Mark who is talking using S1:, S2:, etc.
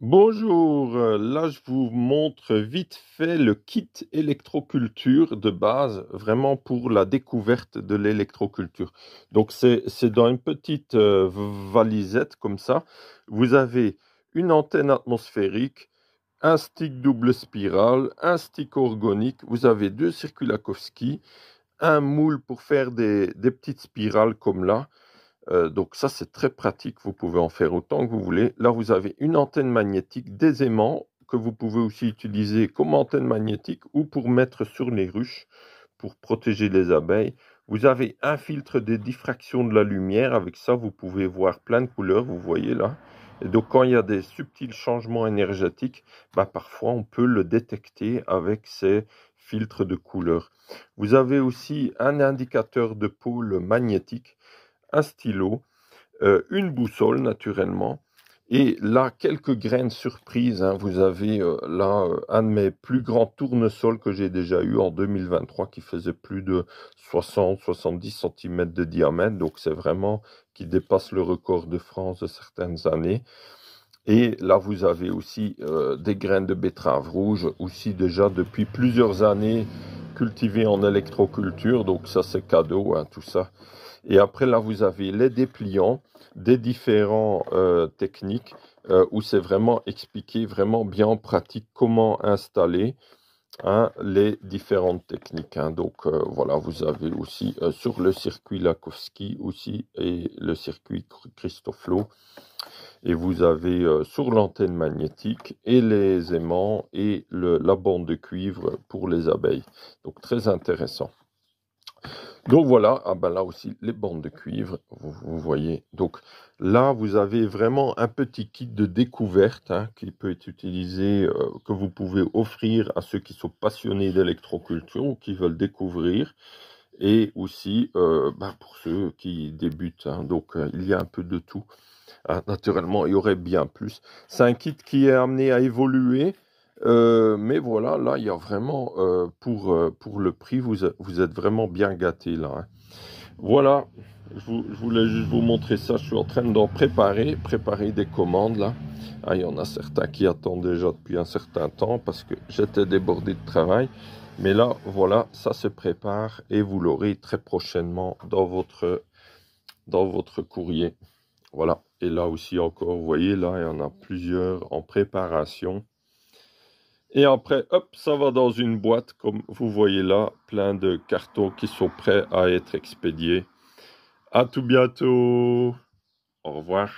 S1: Bonjour, là je vous montre vite fait le kit électroculture de base, vraiment pour la découverte de l'électroculture. Donc c'est dans une petite valisette comme ça. Vous avez une antenne atmosphérique, un stick double spirale, un stick organique, vous avez deux circuits Lakowski, un moule pour faire des petites spirales comme là. Donc ça, c'est très pratique. Vous pouvez en faire autant que vous voulez. Là, vous avez une antenne magnétique, des aimants que vous pouvez aussi utiliser comme antenne magnétique ou pour mettre sur les ruches pour protéger les abeilles. Vous avez un filtre de diffraction de la lumière. Avec ça, vous pouvez voir plein de couleurs. Vous voyez là. Et donc, quand il y a des subtils changements énergétiques, bah, parfois, on peut le détecter avec ces filtres de couleurs. Vous avez aussi un indicateur de pôle magnétique, un stylo, une boussole naturellement, et là quelques graines surprises, hein. Vous avez là un de mes plus grands tournesols que j'ai déjà eu en 2023 qui faisait plus de 60-70 cm de diamètre, donc c'est vraiment qui dépasse le record de France de certaines années. Et là, vous avez aussi des graines de betterave rouge, aussi déjà depuis plusieurs années cultivées en électroculture. Donc ça, c'est cadeau, hein, tout ça. Et après, là, vous avez les dépliants des différents techniques où c'est vraiment expliqué, vraiment bien en pratique comment installer, hein, les différentes techniques, hein. Donc voilà, vous avez aussi sur le circuit Lakowski aussi et le circuit Christoflo. Et vous avez sur l'antenne magnétique et les aimants et la bande de cuivre pour les abeilles. Donc très intéressant. Donc voilà, ah ben là aussi les bandes de cuivre, vous voyez. Donc là, vous avez vraiment un petit kit de découverte, hein, qui peut être utilisé, que vous pouvez offrir à ceux qui sont passionnés d'électroculture ou qui veulent découvrir, et aussi ben, pour ceux qui débutent, hein. Donc il y a un peu de tout. Naturellement, il y aurait bien plus. C'est un kit qui est amené à évoluer, mais voilà, là, il y a vraiment, pour le prix, vous êtes vraiment bien gâté là, hein. Voilà, je voulais juste vous montrer ça. Je suis en train d'en préparer des commandes là. Ah, il y en a certains qui attendent déjà depuis un certain temps parce que j'étais débordé de travail. Mais là, voilà, ça se prépare et vous l'aurez très prochainement dans votre courrier. Voilà. Et là aussi encore, vous voyez, là, il y en a plusieurs en préparation. Et après, hop, ça va dans une boîte, comme vous voyez là, plein de cartons qui sont prêts à être expédiés. À tout bientôt. Au revoir.